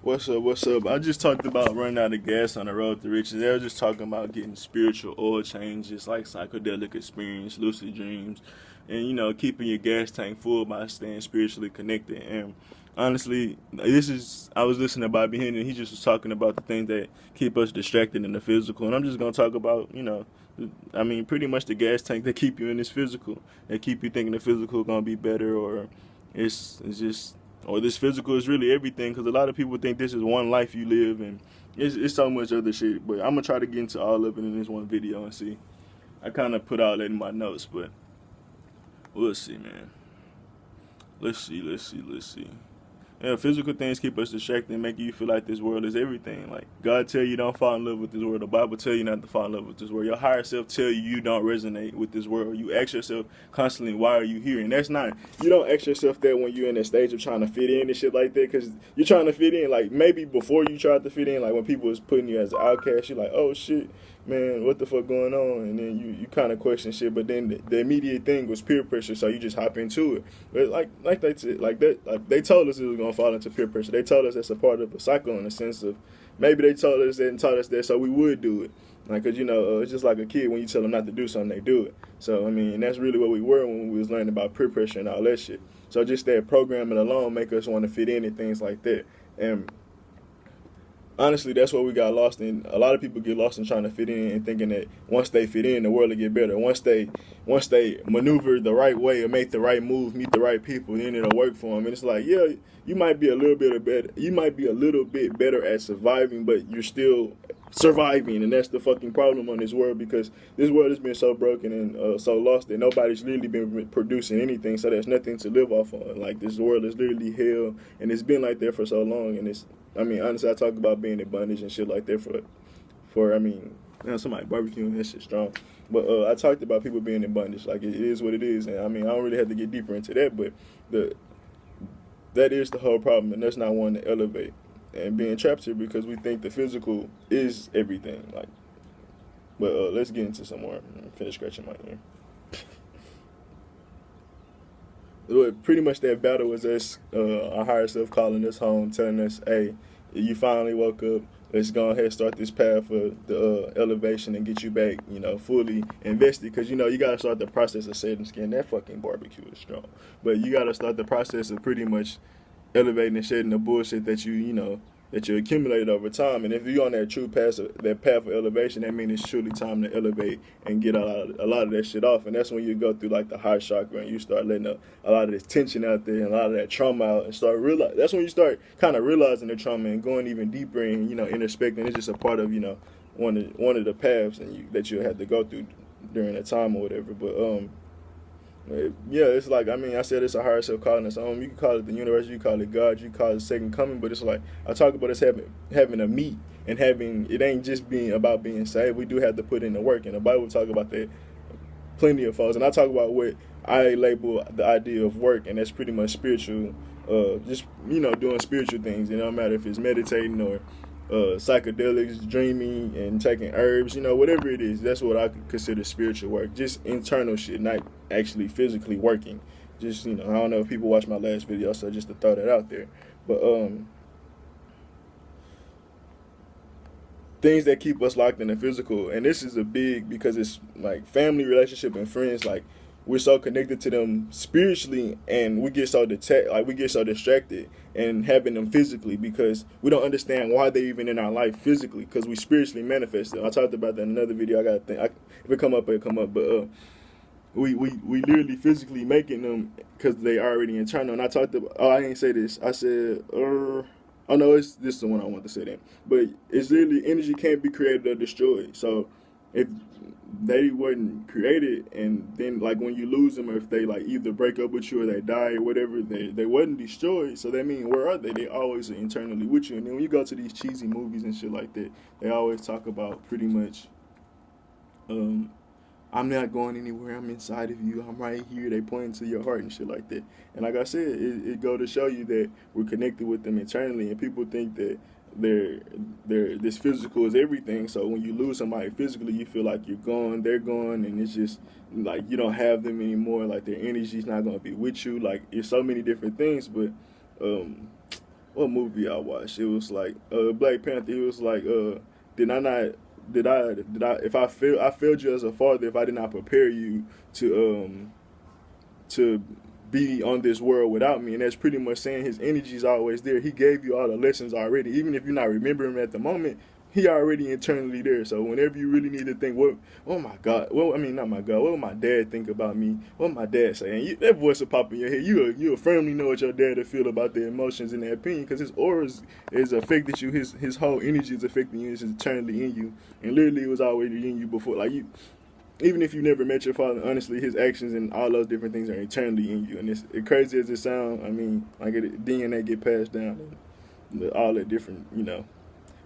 What's up? What's up? I just talked about running out of gas on the road to riches. They were just talking about getting spiritual oil changes, like psychedelic experience, lucid dreams, and keeping your gas tank full by staying spiritually connected. And honestly, I was listening to Bobby Hinn, and he just was talking about the things that keep us distracted in the physical. And I'm just gonna talk about, pretty much the gas tank that keep you in this physical, that keep you thinking the physical gonna be better, or it's just or this physical is really everything, because a lot of people think this is one life you live, and it's so much other shit. But I'm gonna try to get into all of it in this one video and see. I kind of put all that in my notes, but we'll see, man. Let's see. Yeah, physical things keep us distracted and make you feel like this world is everything. Like, God tell you don't fall in love with this world. The Bible tell you not to fall in love with this world. Your higher self tell you you don't resonate with this world. You ask yourself constantly, why are you here? And that's not, you don't ask yourself that when you're in a stage of trying to fit in and shit like that, because you're trying to fit in. Like, maybe before you tried to fit in, like when people was putting you as an outcast, you're like, oh shit, man, what the fuck going on? And then you kind of question shit, but then the immediate thing was peer pressure, so you just hop into it. But like they told us it was gonna fall into peer pressure. They told us that's a part of a cycle, in the sense of maybe they told us that and taught us that so we would do it. Like, cause it's just like a kid, when you tell them not to do something, they do it. So I mean, that's really what we were when we was learning about peer pressure and all that shit. So just that programming alone make us want to fit in and things like that. And honestly, that's what we got lost in. A lot of people get lost in trying to fit in and thinking that once they fit in, the world will get better. Once they maneuver the right way or make the right move, meet the right people, then it'll work for them. And it's like, yeah, you might be a little bit better. You might be a little bit better at surviving, but you're still surviving, and that's the fucking problem on this world, because this world has been so broken and so lost that nobody's literally been producing anything, so there's nothing to live off on. Like, this world is literally hell, and it's been like that for so long. And honestly, I talk about being in bondage and shit like that somebody barbecuing, that shit strong. But I talked about people being in bondage. Like, it is what it is, and I don't really have to get deeper into that, but that is the whole problem, and that's not one to elevate. And being trapped here because we think the physical is everything. Like, but let's get into some more. Finish scratching my ear. Pretty much that battle was us, our higher self calling us home, telling us, hey, you finally woke up. Let's go ahead and start this path for the elevation and get you back, fully invested. Because, you got to start the process of shedding skin. That fucking barbecue is strong. But you got to start the process of pretty much elevating and shedding the bullshit that that you accumulated over time. And if you're on that true path, that path of elevation, that means it's truly time to elevate and get a lot of that shit off. And that's when you go through like the heart chakra and you start letting a lot of this tension out there and a lot of that trauma out, and that's when you start kind of realizing the trauma and going even deeper and introspecting. It's just a part of one of the paths that you had to go through during that time or whatever. But yeah, it's like, I said it's a higher self calling us home. You can call it the universe, you call it God, you call it second coming, but it's like, I talk about us having a meet, and it ain't just about being saved. We do have to put in the work, and the Bible talk about that plenty of folks. And I talk about what I label the idea of work, and that's pretty much spiritual, just, doing spiritual things. It don't matter if it's meditating or psychedelics, dreaming, and taking herbs, whatever it is. That's what I consider spiritual work. Just internal shit, not actually physically working. Just, I don't know if people watched my last video, so just to throw that out there. But things that keep us locked in the physical, and this is a big, because it's like family, relationship, and friends. Like, we're so connected to them spiritually, and we get so distracted and having them physically, because we don't understand why they're even in our life physically, because we spiritually manifest them. I talked about that in another video. I got to think. If it come up, it'll come up. But we literally physically making them because they already internal. And I talked about, I didn't say this. I said, oh no, this is the one I want to say then. But it's literally, energy can't be created or destroyed. So if they weren't created, and then like when you lose them, or if they like either break up with you or they die or whatever, they wasn't destroyed. So that means, where are they? They always are internally with you. And then when you go to these cheesy movies and shit like that, they always talk about pretty much, I'm not going anywhere. I'm inside of you. I'm right here. They point to your heart and shit like that. And like I said, it go to show you that we're connected with them internally, and people think that this physical is everything. So when you lose somebody physically, you feel like you're gone, they're gone, and it's just like you don't have them anymore. Like, their energy's not going to be with you. Like, it's so many different things. But what movie I watched. It was like Black Panther. It was like did I not did I if I failed you as a father if I did not prepare you to be on this world without me. And that's pretty much saying his energy is always there. He gave you all the lessons already, even if you're not remembering them at the moment. He already internally there. So whenever you really need to think, what, oh my God, well, I mean, not my God, what would my dad think about me? What would my dad say? And that voice will pop in your head. You'll firmly know what your dad will feel about their emotions and their opinion, because his aura is affected you. His whole energy is affecting you. It's eternally in you. And literally, it was already in you before. Like, you, even if you never met your father, honestly, his actions and all those different things are eternally in you. And it's crazy as it sounds. I mean, like, DNA get passed down and all that different,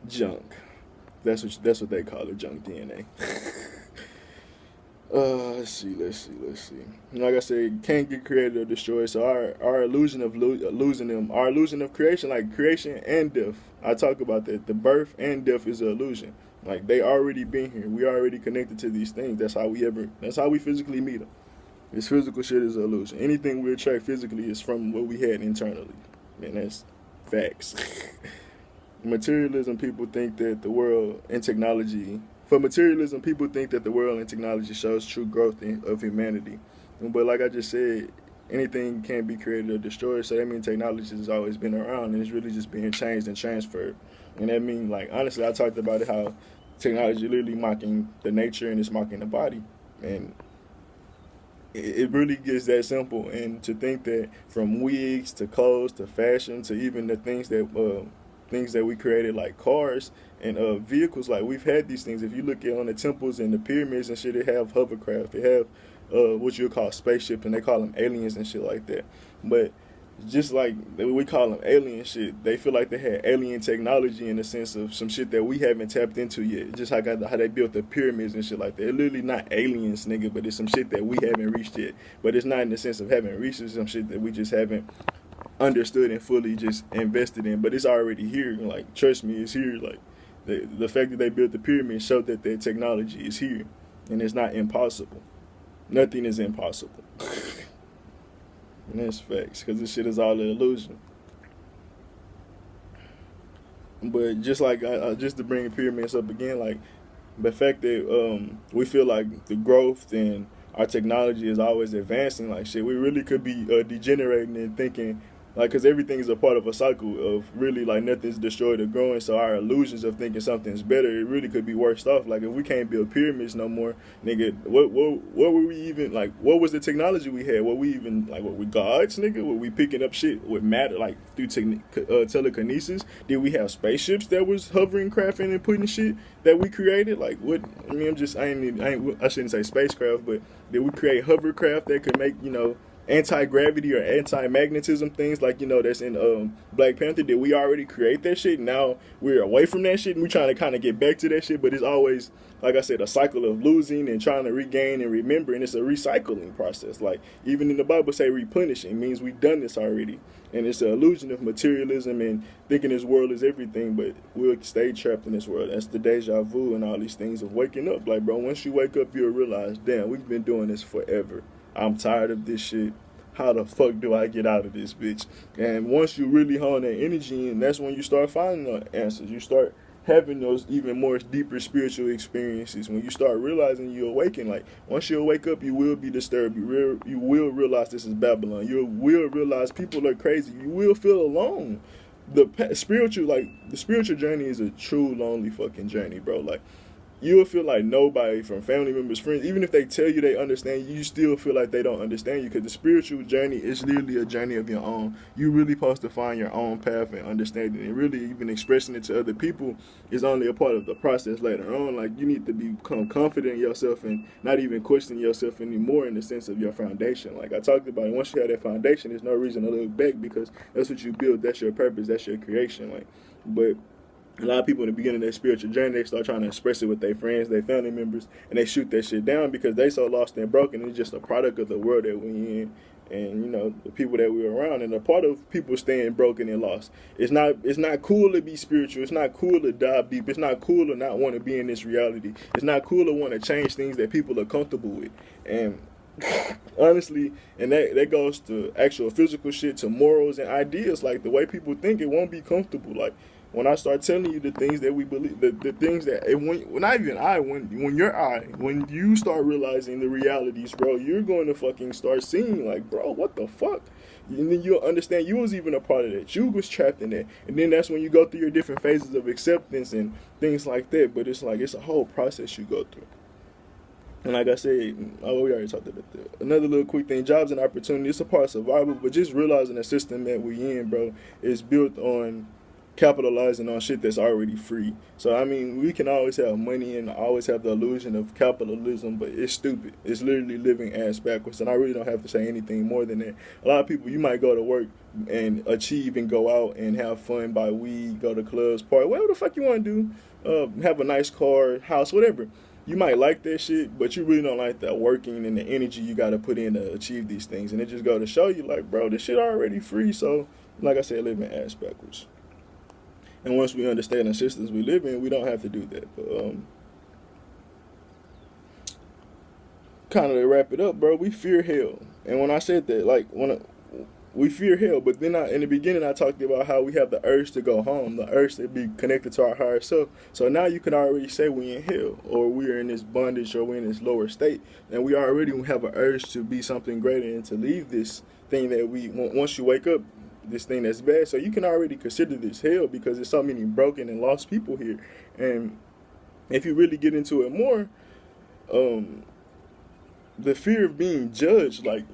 junk. That's what they call it, junk DNA. Let's see. Like I said, can't get created or destroyed. So our illusion of losing them, our illusion of creation, like creation and death. I talk about that. The birth and death is an illusion. Like, they already been here. We already connected to these things. That's how we physically meet them. This physical shit is an illusion. Anything we attract physically is from what we had internally. Man, that's facts. Materialism, people think that the world and technology. For materialism, people think that the world and technology shows true growth of humanity. But like I just said, anything can be created or destroyed. So that means technology has always been around, and it's really just being changed and transferred. And that means, like, honestly, I talked about it, how technology literally mocking the nature and it's mocking the body. And it really gets that simple. And to think that from wigs to clothes to fashion to even the things that we created, like cars and vehicles, like, we've had these things. If you look at on the temples and the pyramids and shit, they have hovercraft, they have what you would call spaceships, and they call them aliens and shit like that. But just like we call them alien shit, they feel like they had alien technology in the sense of some shit that we haven't tapped into yet. Just like how they built the pyramids and shit like that. It's literally not aliens, nigga, but it's some shit that we haven't reached yet. But it's not in the sense of having reached, it's some shit that we just haven't understood and fully just invested in. But it's already here. Like, trust me, it's here. Like, the fact that they built the pyramid showed that their technology is here, and it's not impossible. Nothing is impossible. And that's facts, because this shit is all an illusion. But just like, just to bring pyramids up again, like, the fact that we feel like the growth and our technology is always advancing, like, shit, we really could be degenerating and thinking, like, because everything is a part of a cycle of really, like, nothing's destroyed or growing. So our illusions of thinking something's better, it really could be worse off. Like, if we can't build pyramids no more, nigga, what were we even, like, what was the technology we had? Were we even, like, were we gods, nigga? Were we picking up shit with matter, like, through telekinesis? Did we have spaceships that was hovering, crafting, and putting shit that we created? Like, what, I mean, I shouldn't say spacecraft, but did we create hovercraft that could make, anti-gravity or anti-magnetism things like, that's in Black Panther? Did we already create that shit? Now we're away from that shit and we're trying to kind of get back to that shit, but it's always, like I said, a cycle of losing and trying to regain and remember, and it's a recycling process. Like, even in the Bible say replenishing means we've done this already, and it's an illusion of materialism and thinking this world is everything, but we'll stay trapped in this world. That's the deja vu and all these things of waking up. Like, bro, once you wake up, you'll realize, damn, we've been doing this forever. I'm tired of this shit. How the fuck do I get out of this bitch? And once you really hone that energy in, that's when you start finding the answers. You start having those even more deeper spiritual experiences. When you start realizing you awaken, like, once you wake up, you will be disturbed. You will realize this is Babylon. You will realize people are crazy. You will feel alone. The spiritual journey is a true lonely fucking journey, bro. Like, you will feel like nobody from family members, friends, even if they tell you they understand you, you still feel like they don't understand you, because the spiritual journey is literally a journey of your own. You really supposed to find your own path and understanding, and really even expressing it to other people is only a part of the process later on. Like, you need to become confident in yourself and not even question yourself anymore in the sense of your foundation. Like I talked about it, once you have that foundation, there's no reason to look back, because that's what you build, that's your purpose, that's your creation. Like, but a lot of people in the beginning of their spiritual journey, they start trying to express it with their friends, their family members, and they shoot that shit down because they so lost and broken. It's just a product of the world that we in, and the people that we're around. And a part of people staying broken and lost. It's not cool to be spiritual. It's not cool to dive deep. It's not cool to not want to be in this reality. It's not cool to want to change things that people are comfortable with. And Honestly, and that goes to actual physical shit, to morals and ideas. Like, the way people think, it won't be comfortable. Like, when I start telling you the things that we believe, the things that, when not even when you start realizing the realities, bro, you're going to fucking start seeing, like, bro, what the fuck? And then you'll understand you was even a part of that. You was trapped in that. And then that's when you go through your different phases of acceptance and things like that. But it's like, it's a whole process you go through. And like I said, we already talked about that. Another little quick thing, jobs and opportunity, it's a part of survival, but just realizing the system that we in, bro, is built on capitalizing on shit that's already free. So, I mean, we can always have money and always have the illusion of capitalism, but it's stupid. It's literally living ass backwards, and I really don't have to say anything more than that. A lot of people, you might go to work and achieve and go out and have fun, buy weed, go to clubs, party, whatever the fuck you want to do, have a nice car, house, whatever. You might like that shit, but you really don't like that working and the energy you got to put in to achieve these things. And it just go to show you, like, bro, this shit already free. So, like I said, living ass backwards. And once we understand the systems we live in, we don't have to do that. But kind of to wrap it up, bro, we fear hell. And when I said that, like, we fear hell, but then in the beginning I talked about how we have the urge to go home, the urge to be connected to our higher self. So now you can already say we in hell, or we're in this bondage, or we're in this lower state, and we already have an urge to be something greater and to leave this thing that we, once you wake up, this thing that's bad. So you can already consider this hell because there's so many broken and lost people here. And if you really get into it more, the fear of being judged, like,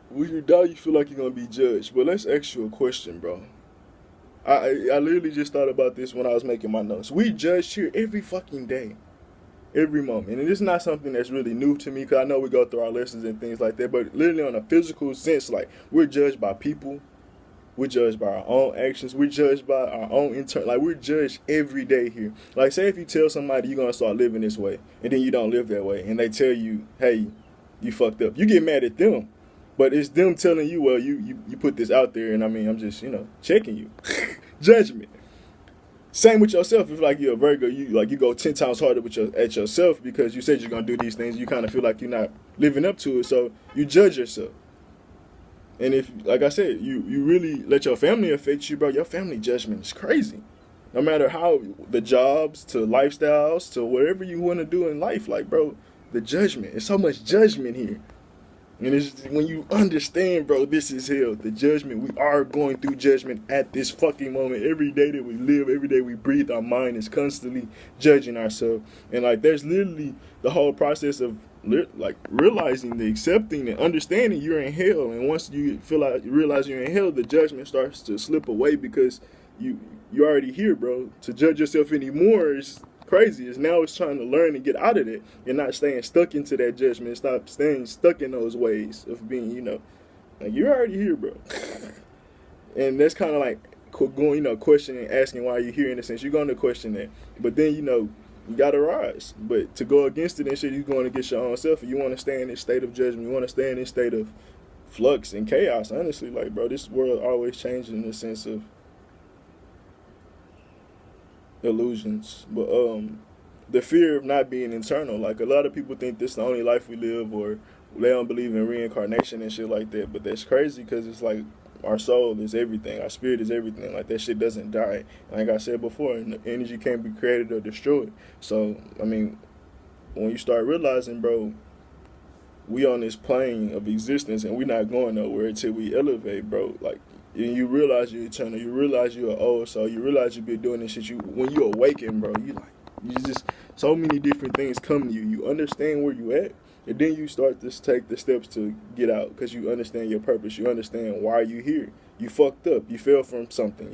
when you die, you feel like you're going to be judged. But let's ask you a question, bro. I literally just thought about this when I was making my notes. We judged here every fucking day. Every moment. And it's not something that's really new to me, because I know we go through our lessons and things like that. But literally on a physical sense, like, we're judged by people. We're judged by our own actions. We're judged by our own like, we're judged every day here. Like, say if you tell somebody you're going to start living this way, and then you don't live that way, and they tell you, hey, you fucked up. You get mad at them. But it's them telling you, well, you put this out there, and I mean, I'm just, checking you. Judgment. Same with yourself. If, like, you're a Virgo, you go 10 times harder at yourself because you said you're going to do these things. You kind of feel like you're not living up to it, so you judge yourself. And if, like I said, you really let your family affect you, bro, your family judgment is crazy. No matter how, the jobs, to lifestyles, to whatever you want to do in life, like, bro, the judgment. There's so much judgment here. And it's when you understand, bro, this is hell. The judgment, we are going through judgment at this fucking moment. Every day that we live, every day we breathe, our mind is constantly judging ourselves. And, like, there's literally the whole process of, like, realizing, the accepting and understanding you're in hell. And once you realize you're in hell, the judgment starts to slip away because you're already here, bro. To judge yourself anymore is crazy. It's trying to learn and get out of it and not staying stuck into that judgment. Stop staying stuck in those ways of being, like, you're already here, bro. And that's kind of like going, questioning, asking why you're here, in a sense. You're going to question that. But then, you got to rise. But to go against it and shit, you're going against your own self. And you want to stay in this state of judgment. You want to stay in this state of flux and chaos. Honestly, like, bro, this world always changing in the sense of illusions. But the fear of not being eternal, like, a lot of people think this is the only life we live, or they don't believe in reincarnation and shit like that. But that's crazy, because it's like our soul is everything, our spirit is everything. Like, that shit doesn't die. Like I said before, energy can't be created or destroyed. So, I mean, when you start realizing, bro, we on this plane of existence and we're not going nowhere until we elevate, bro, like, and you realize you're eternal, you realize you're old soul, you realize you've been doing this shit. When you awaken, bro, you just, so many different things come to you. You understand where you at, and then you start to take the steps to get out, because you understand your purpose. You understand why you here. You fucked up. You fell from something.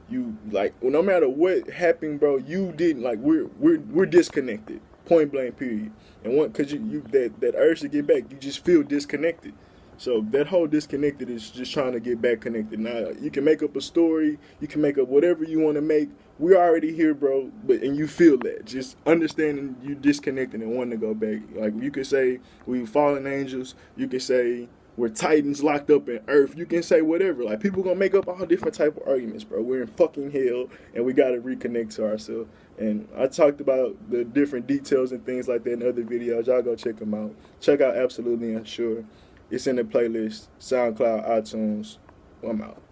You like, no matter what happened, bro, you didn't, like, we're disconnected. Point blank, period. And because that urge to get back, you just feel disconnected. So that whole disconnected is just trying to get back connected. Now, you can make up a story, you can make up whatever you want to make. We're already here, bro, and you feel that. Just understanding you disconnected and wanting to go back. Like, you could say we fallen angels. You could say we're titans locked up in earth. You can say whatever. Like, people gonna make up all different type of arguments, bro. We're in fucking hell, and we gotta reconnect to ourselves. And I talked about the different details and things like that in other videos. Y'all go check them out. Check out Absolutely Unsure. It's in the playlist, SoundCloud, iTunes. I'm out.